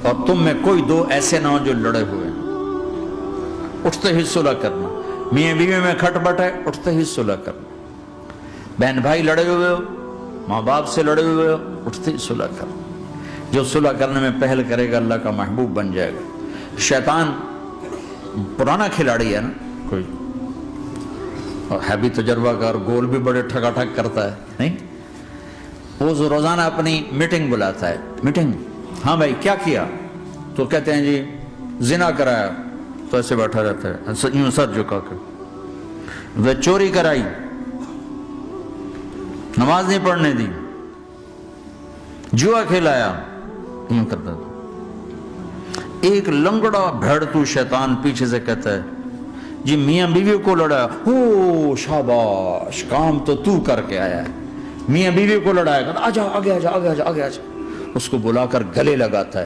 اور تم میں کوئی دو ایسے نہ ہو جو لڑے ہوئے ہیں، اٹھتے ہی صلح کرنا۔ میاں بیوی میں کھٹ بٹ ہے، اٹھتے ہی صلح کرنا۔ بہن بھائی لڑے ہوئے ہو، ماں باپ سے لڑے ہوئے ہو، اٹھتے ہی صلح کرنا۔ جو صلح کرنے میں پہل کرے گا اللہ کا محبوب بن جائے گا۔ شیطان پرانا کھلاڑی ہے نا، کوئی اور ہے بھی تجربہ کار، گول بھی بڑے ٹھگا ٹھگ کرتا ہے، نہیں؟ وہ روزانہ اپنی میٹنگ بلاتا ہے، میٹنگ، ہاں بھائی کیا کیا؟ تو کہتے ہیں جی زنا کرایا، تو ایسے بیٹھا رہتا ہے یوں سر جھکا کے۔ وہ چوری کرائی، نماز نہیں پڑھنے دی، جوا کھلایا، یوں کرتا تھا۔ ایک لنگڑا بھیڑتو شیطان پیچھے سے کہتا ہے جی میاں بیوی کو لڑایا، او شاباش، کام تو کر کے آیا ہے۔ میاں بیوی کو لڑایا، کہتا آجا آگے آجا آگے آجا آگے آجا، اس کو بلا کر گلے لگاتا ہے۔